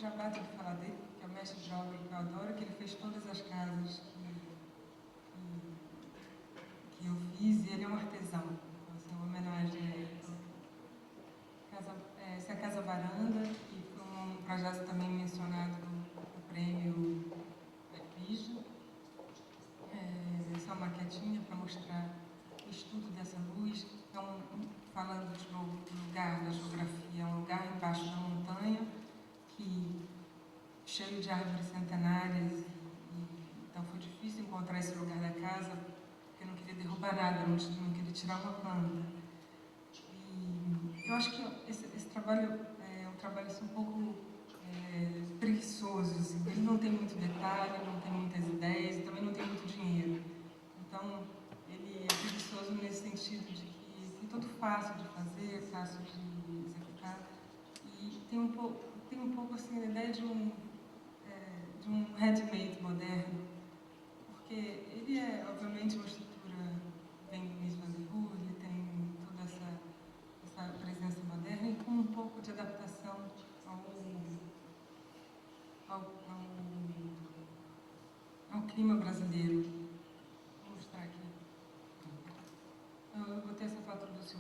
jabá de falar dele, que é o mestre de obra que eu adoro, que ele fez todas as casas que eu fiz, e ele é um artesão. Então, assim, uma homenagem a ele. Essa é a Casa Varanda, que foi um projeto também mencionado no prêmio Pija. Essa é uma maquetinha para mostrar o estudo dessa luz. Então, falando do lugar, da geografia, é um lugar embaixo da montanha, cheio de árvores centenárias, então foi difícil encontrar esse lugar da casa, porque não queria derrubar nada, não queria tirar uma planta. E eu acho que esse trabalho é um trabalho assim, um pouco preguiçoso, assim. Ele não tem muito detalhe, não tem muitas ideias e também não tem muito dinheiro. Então, ele é preguiçoso nesse sentido de que tem tudo fácil de fazer, fácil de executar, e tem um pouco assim, a ideia de um handmade moderno, porque ele é, obviamente, uma estrutura bem do Mies van der Rohe, ele tem toda essa presença moderna e com um pouco de adaptação ao clima brasileiro. Vou mostrar aqui. Eu botei essa foto do Lúcio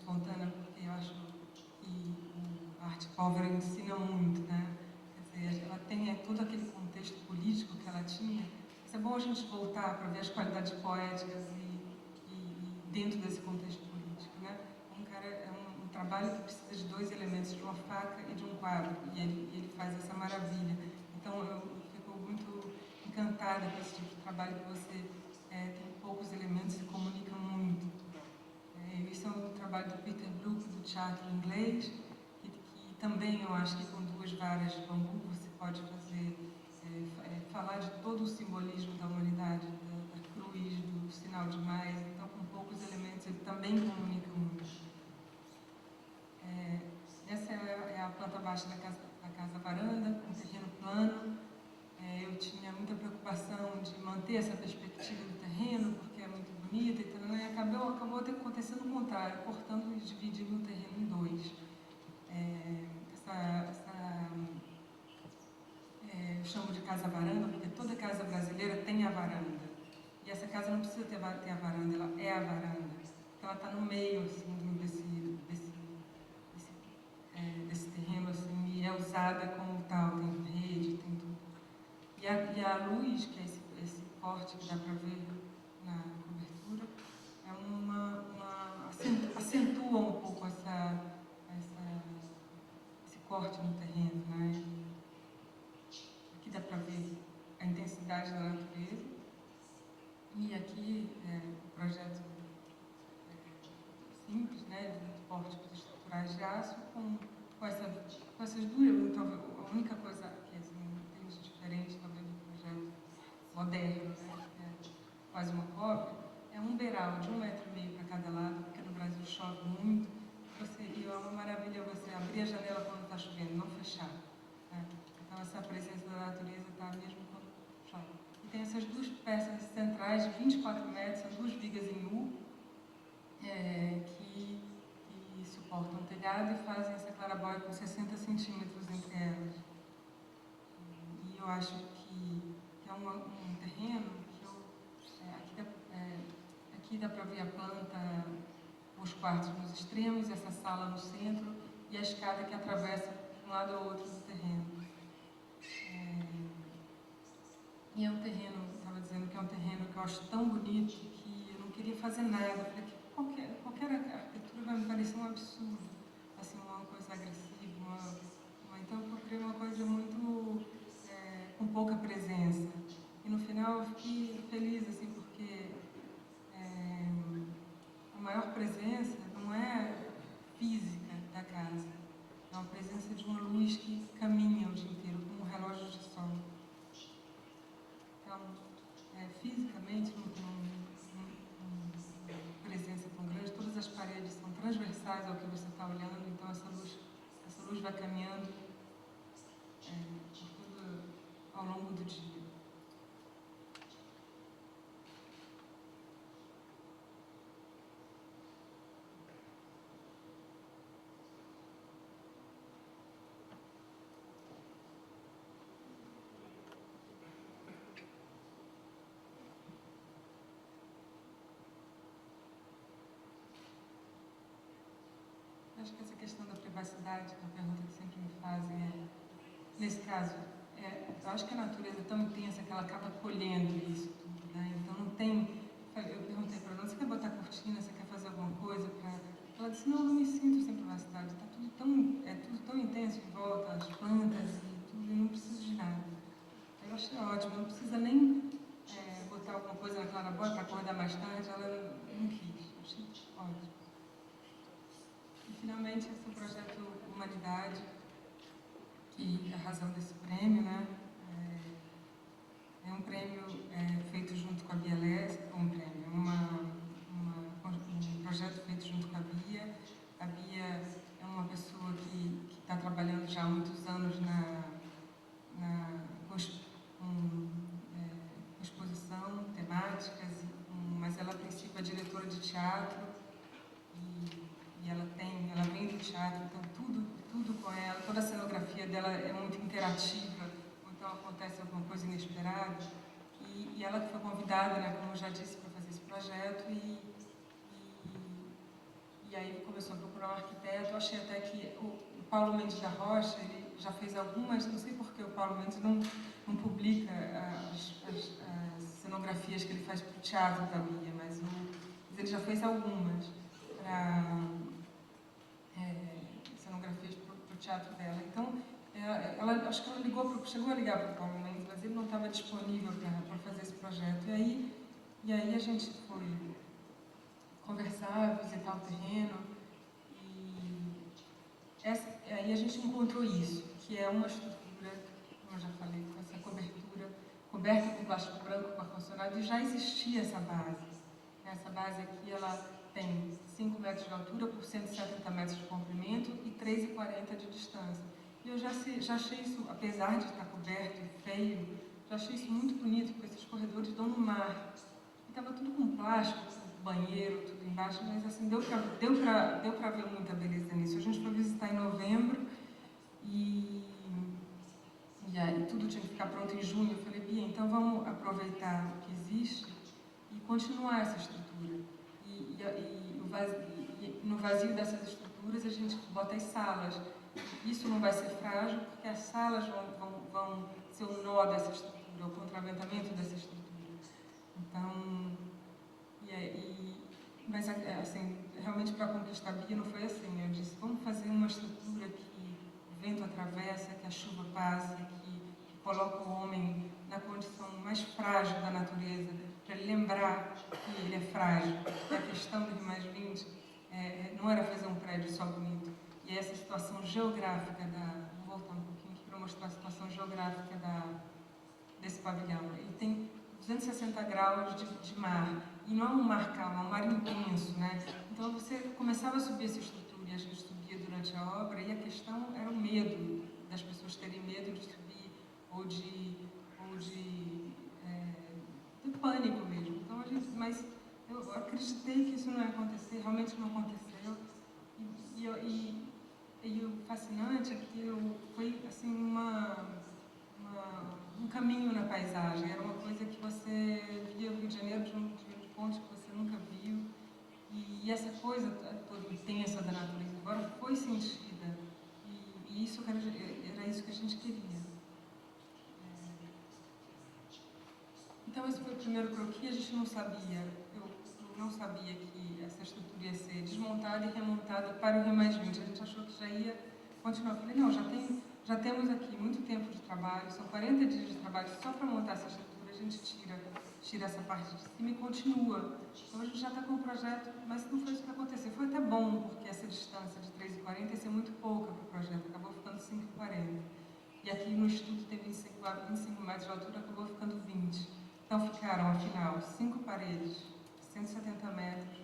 Fontana porque eu acho que a arte pobre ensina muito, né? Quer dizer, ela tem todo aquele contexto político que ela tinha. Isso é bom a gente voltar para ver as qualidades poéticas e dentro desse contexto político, né? É um trabalho que precisa de dois elementos, de uma faca e de um quadro, e ele faz essa maravilha. Então eu fico muito encantada com esse tipo de trabalho que você tem poucos elementos e comunica muito. Isso é um trabalho do Peter Brook, do teatro inglês, que também eu acho que com duas varas de bambu você pode fazer, falar de todo o simbolismo da humanidade, da cruz, do sinal de mais. Então, com poucos elementos, ele também comunica muito. Essa é a planta baixa da casa varanda, com terreno plano. Eu tinha muita preocupação de manter essa perspectiva do terreno, porque é muito bonita, e acabou acontecendo o contrário, cortando e dividindo o terreno em dois. Eu chamo de casa-varanda, porque toda casa brasileira tem a varanda. E essa casa não precisa ter a varanda, ela é a varanda. Porque ela está no meio assim, desse terreno assim, e é usada como tal, tem rede, tem tudo. E a luz, que é esse corte que dá para ver na cobertura, acentua um pouco esse corte no terreno, né? Aqui dá para ver a intensidade da natureza. E aqui o projeto simples, né, de pórticos estruturais de aço, com essas duas, talvez a única coisa que tem de diferente talvez do projeto moderno, né, que é quase uma cópia, é um beiral de 1,5 metro para cada lado, porque no Brasil chove muito, e é uma maravilha você abrir a janela quando está chovendo, não fechar. Né? Então essa presença da natureza está mesmo quando chove. E tem essas duas peças centrais de 24 metros, são duas vigas em U, que suportam o telhado e fazem essa clarabóia com 60 centímetros entre elas. E eu acho que é um terreno que aqui dá para ver a planta, os quartos nos extremos, essa sala no centro e a escada que atravessa de um lado ao outro do terreno. E é um terreno, estava dizendo que é um terreno que eu acho tão bonito que eu não queria fazer nada, porque qualquer arquitetura vai me parecer um absurdo, assim, uma coisa agressiva, então eu procurei uma coisa muito com pouca presença. E no final eu fiquei feliz, assim, porque a maior presença não é física da casa, é uma presença de uma luz que caminha o dia inteiro, como um relógio de sol. Então, fisicamente não tem uma presença tão grande, todas as paredes são transversais ao que você está olhando, então essa luz vai caminhando ao longo do dia. privacidade, que é a pergunta que sempre me fazem é, nesse caso, eu acho que a natureza é tão intensa que ela acaba colhendo isso tudo, né? Então não tem... Eu perguntei para ela, você quer botar cortina, você quer fazer alguma coisa para... Ela disse, não me sinto sem privacidade, está tudo tão intenso em volta, as plantas e tudo, e não preciso de nada. Aí eu achei ótimo, não precisa nem botar alguma coisa na claraboia para acordar mais tarde, ela não quis, eu achei ótimo. E finalmente esse é o projeto Humanidade, que é a razão desse prêmio, né? É um prêmio feito junto com a Bia Lessa, um projeto feito junto com a Bia. A Bia é uma pessoa que está trabalhando já há muitos anos com exposição, temáticas, mas ela a princípio é diretora de teatro e ela vem do teatro, então tudo com ela, toda a cenografia dela é muito interativa, então acontece alguma coisa inesperada. E ela que foi convidada, né, como eu já disse, para fazer esse projeto e aí começou a procurar um arquiteto. Eu achei até que o Paulo Mendes da Rocha, ele já fez algumas, não sei porque o Paulo Mendes não publica as cenografias que ele faz para o teatro da Bia, mas ele já fez algumas cenografias para o teatro dela. Então, acho que ela chegou a ligar para o Paulo Mendes, mas ele não estava disponível para fazer esse projeto. E aí a gente foi conversar, visitar o terreno, e aí a gente encontrou isso, que é uma estrutura, como eu já falei, com essa cobertura, coberta com plástico branco, com ar-condicionado, e já existia essa base. Essa base aqui, ela tem 5 metros de altura por 170 metros de comprimento e 3,40 de distância. E eu já achei isso, apesar de estar coberto e feio, já achei isso muito bonito, porque esses corredores dão no mar. E estava tudo com plástico, banheiro, tudo embaixo, mas assim, deu para ver muita beleza nisso. A gente foi visitar em novembro e aí tudo tinha que ficar pronto em junho. Eu falei, Bia, então vamos aproveitar o que existe e continuar essa estrutura. E no vazio dessas estruturas a gente bota as salas. Isso não vai ser frágil, porque as salas vão ser o nó dessa estrutura, o contraventamento dessa estrutura. Então, mas assim, realmente para conquistar a Bia não foi assim. Eu disse, vamos fazer uma estrutura que o vento atravessa, que a chuva passa, que coloca o homem na condição mais frágil da natureza, para ele lembrar que ele é frágil. E a questão do Rio+20 não era fazer um prédio só bonito. E essa situação geográfica vou voltar um pouquinho aqui para mostrar a situação geográfica desse pavilhão. Ele tem 260 graus de mar, e não é um mar calmo, é um mar intenso, né? Então você começava a subir essa estrutura, e a gente subia durante a obra, e a questão era o medo, das pessoas terem medo de subir, ou de pânico mesmo. Então mas eu acreditei que isso não ia acontecer, realmente não aconteceu, e o fascinante é que foi assim um caminho na paisagem, era uma coisa que você via o Rio de Janeiro de pontos que você nunca viu, e essa coisa toda intensa da natureza agora foi sentida, e isso era isso que a gente queria. Então esse foi o primeiro croquis. A gente não sabia, eu não sabia que essa estrutura ia ser desmontada e remontada para o Rio+20. A gente achou que já ia continuar. Eu falei, não, já temos aqui muito tempo de trabalho, são 40 dias de trabalho só para montar essa estrutura, a gente tira essa parte de cima e continua. Então a gente já está com o projeto, mas não foi isso que aconteceu. Foi até bom, porque essa distância de 3,40 ia ser muito pouca para o projeto, acabou ficando 5,40. E aqui no estudo tem 25 metros de altura, acabou ficando 20. Então ficaram, afinal, 5 paredes, 170 metros,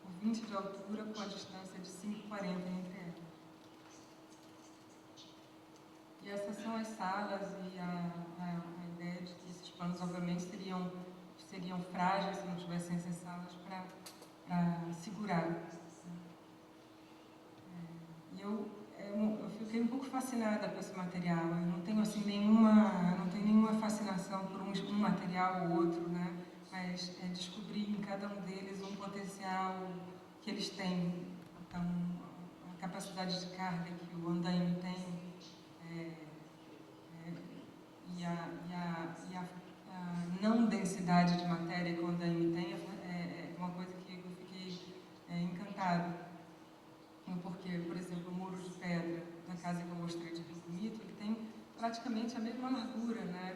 por 20 de altura, com a distância de 5,40 entre elas. E essas são as salas, e a ideia de que esses planos, obviamente, seriam frágeis se não tivessem essas salas para segurar. E eu fiquei um pouco fascinada com esse material. Eu não tenho assim nenhuma fascinação por um material ou outro, né? Mas descobri em cada um deles um potencial que eles têm. Então, capacidade de carga que o andaime tem e a não densidade de matéria que o andaime tem é uma coisa que eu fiquei encantada. Porque, por exemplo, o muro de pedra da casa que eu mostrei de Rio Bonito, ele tem praticamente a mesma largura, né?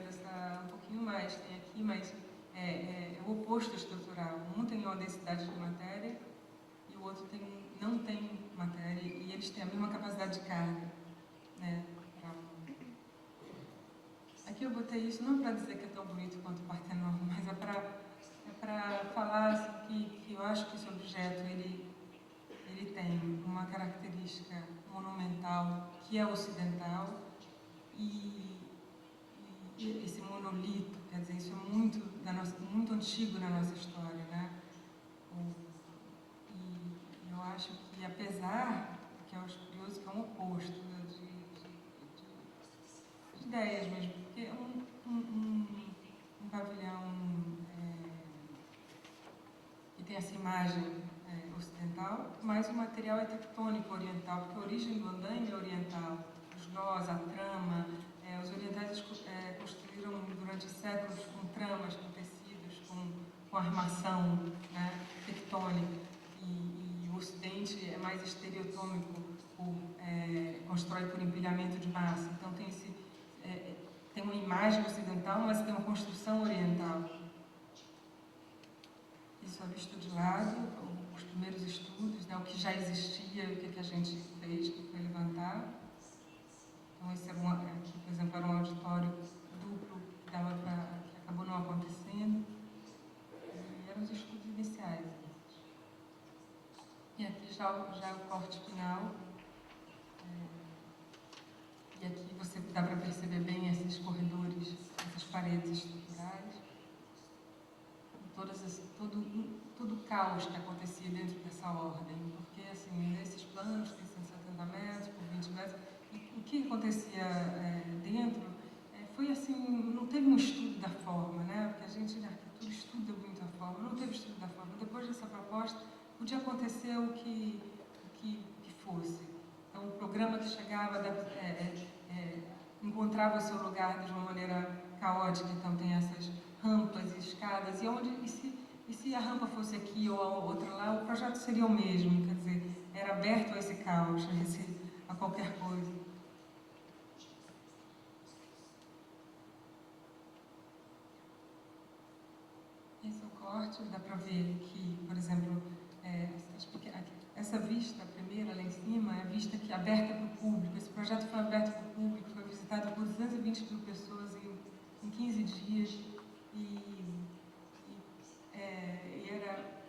Um pouquinho mais, tem aqui, mas é o oposto estrutural. Um tem uma densidade de matéria e o outro não tem matéria, e eles têm a mesma capacidade de carga, né? Aqui eu botei isso não para dizer que é tão bonito quanto o Partenon, mas é para falar assim, que eu acho que esse objeto ele tem uma característica monumental que é ocidental e esse monolito, quer dizer, isso é muito antigo na nossa história, né? E eu acho que, apesar que é curioso que é um oposto, né, de ideias mesmo, porque um pavilhão que tem essa imagem ocidental, mas o material é tectônico oriental, porque a origem do andaime é oriental. Os nós, a trama, os orientais construíram durante séculos com tramas, com tecidos, com armação, né, tectônica. E o ocidente é mais estereotômico, constrói por empilhamento de massa. Então tem uma imagem ocidental, mas tem uma construção oriental. Isso é visto de lado, os primeiros estudos, né, o que já existia, o que a gente fez, que foi levantar. Então, esse aqui, por exemplo, era um auditório duplo que acabou não acontecendo. E eram os estudos iniciais. E aqui já é o corte final. E aqui dá para perceber bem esses corredores, essas paredes estruturais. Todo o caos que acontecia dentro dessa ordem, porque assim, nesses planos tem 170 metros por 20 metros, e o que acontecia dentro foi assim, não teve um estudo da forma, né? Porque a gente na arquitetura estuda muito a forma, não teve estudo da forma. Depois dessa proposta, podia acontecer o que fosse. Então, o programa que chegava encontrava o seu lugar de uma maneira caótica, então tem essas rampas e escadas, e se a rampa fosse aqui ou a outra lá, o projeto seria o mesmo, quer dizer, era aberto a esse caos, a qualquer coisa. Esse é o corte, dá para ver que, por exemplo, essa vista, a primeira lá em cima, é a vista que é aberta para o público. Esse projeto foi aberto para o público, foi visitado por 220 mil pessoas em 15 dias. E era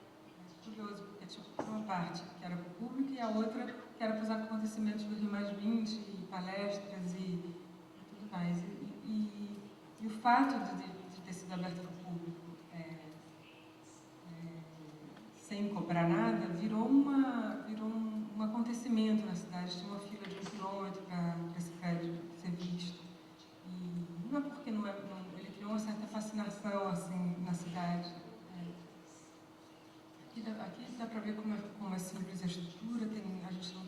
curioso, porque tinha uma parte que era para o público e a outra que era para os acontecimentos do Rio Mais 20, e palestras e tudo mais. E o fato de ter sido aberto para o público sem cobrar nada, virou um acontecimento na cidade. Tinha uma fila de 1 quilômetro para esse prédio ser visto. E não é porque ele criou uma certa fascinação assim, na cidade. Aqui dá para ver como é simples a estrutura, a gente não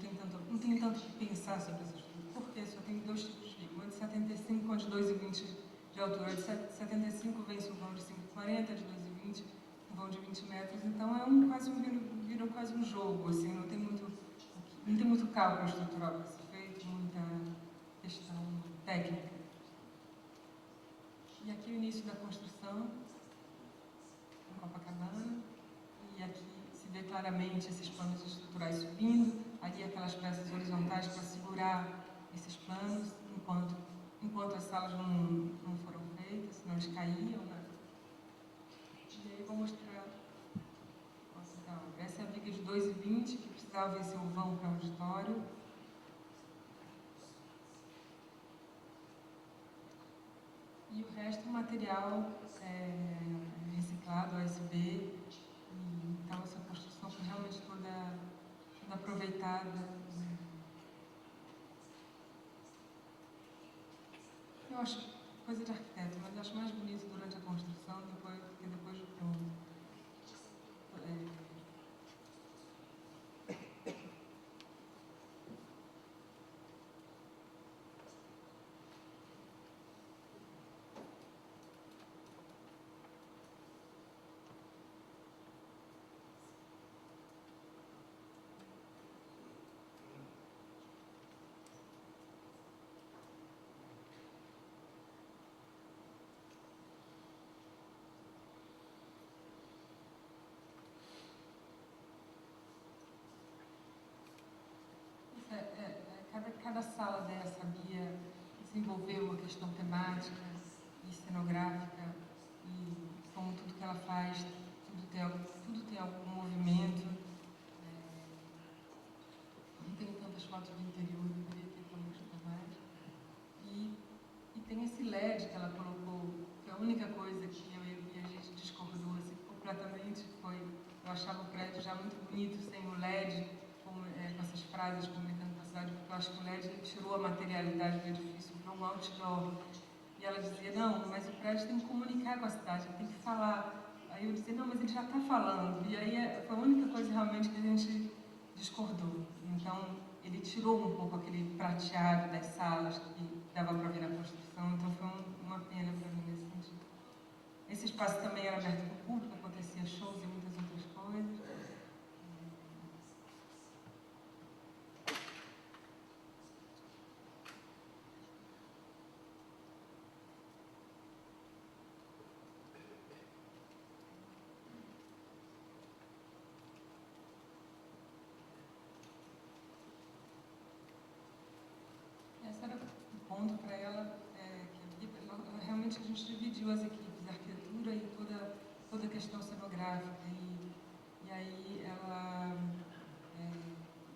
tem tanto que pensar sobre essa estrutura. Por quê? Só tem 2 tipos de vão, uma de 75 e uma de 2,20 de altura. De 75 vem-se um vão de 5,40, de 2,20 um vão de 20 metros. Então virou quase um jogo, assim, não tem muito cálculo estrutural para ser feito, muita questão técnica. E aqui o início da construção, em Copacabana. E aqui se vê claramente esses planos estruturais subindo, ali aquelas peças horizontais para segurar esses planos, enquanto as salas não foram feitas, senão eles caíam, né? E aí vou mostrar então, essa é a viga de 2,20 que precisava vencer o vão para o auditório. E o resto, material reciclado, OSB. Então, essa construção foi realmente toda aproveitada. Eu acho coisa de arquiteto, mas eu acho mais bonito durante a construção do que depois do pronto. cada sala dessa sabia desenvolver uma questão temática e cenográfica, e como tudo que ela faz, tudo tem algum movimento. Não tenho tantas fotos do interior, deveria ter para mostrar mais. E tem esse LED que ela colocou, que a única coisa que eu e a gente discordou assim, completamente foi, eu achava o prédio já muito bonito sem o LED, com essas frases comunicando com a cidade, porque eu acho que o LED tirou a materialidade do edifício para um outdoor. E ela dizia, não, mas o prédio tem que comunicar com a cidade, tem que falar. Aí eu dizia, não, mas ele já está falando. E aí foi a única coisa realmente que a gente discordou. Então, ele tirou um pouco aquele prateado das salas que dava para ver na construção, então foi uma pena para mim nesse sentido. Esse espaço também era aberto para o público, acontecia shows e muitas outras coisas. Esse era o ponto para ela, que realmente a gente dividiu as equipes, a arquitetura e toda a questão cenográfica. E aí ela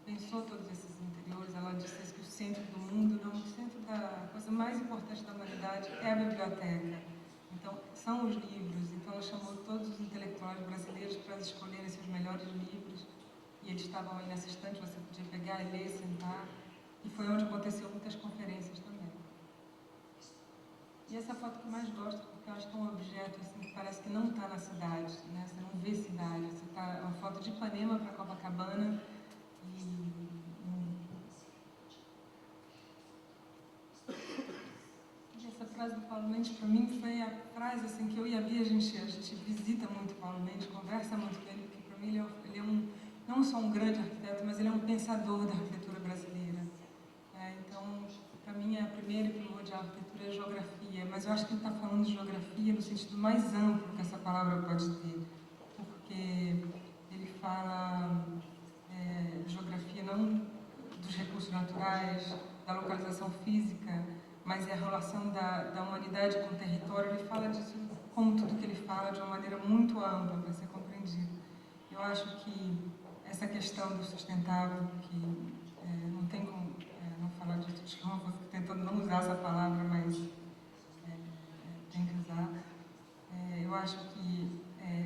pensou todos esses interiores, ela disse que o centro do mundo, não, o centro da coisa mais importante da humanidade é a biblioteca. Então, são os livros. Então, ela chamou todos os intelectuais brasileiros para escolherem seus melhores livros. E eles estavam aí nessa estante, você podia pegar e ler, sentar. E foi onde aconteceu muitas conferências também. E essa foto que eu mais gosto, porque eu acho que é um objeto assim, que parece que não está na cidade, né? Você não vê cidade. É uma foto de Ipanema para Copacabana. E essa frase do Paulo Mendes, para mim, foi a frase assim, que eu e a Bia, a gente visita muito o Paulo Mendes, conversa muito com ele, porque para mim ele é não só um grande arquiteto, mas ele é um pensador da arquitetura brasileira. Então, para mim, a primeira e primordial de arquitetura é geografia, mas eu acho que ele está falando de geografia no sentido mais amplo que essa palavra pode ter, porque ele fala de geografia não dos recursos naturais, da localização física, mas é a relação da humanidade com o território. Ele fala disso, como tudo que ele fala, de uma maneira muito ampla para ser compreendido. Eu acho que essa questão do sustentável, que não tem como não falar disso, desculpa, fico tentando não usar essa palavra, mas tem que usar. Eu acho que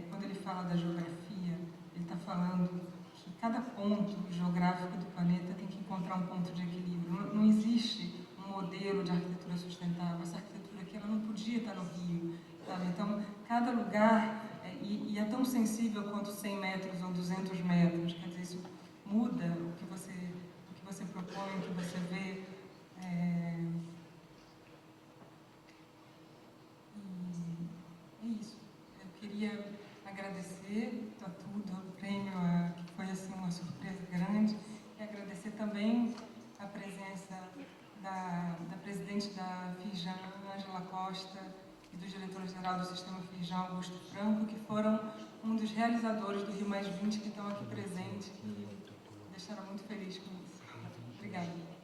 quando ele fala da geografia, ele está falando que cada ponto geográfico do planeta tem que encontrar um ponto de equilíbrio. Não existe um modelo de arquitetura sustentável. Essa arquitetura aqui ela não podia estar no Rio, sabe? Então, cada lugar, e é tão sensível quanto 100 metros ou 200 metros, quer dizer, isso muda o que você propõe, o que você vê. É isso. Eu queria agradecer a tudo, ao prêmio, que foi assim, uma surpresa grande, e agradecer também a presença da presidente da Firjan, Ângela Costa, e do diretor-geral do Sistema Firjan, Augusto Franco, que foram um dos realizadores do Rio+20, que estão aqui presentes e me deixaram muito feliz com isso. Obrigada.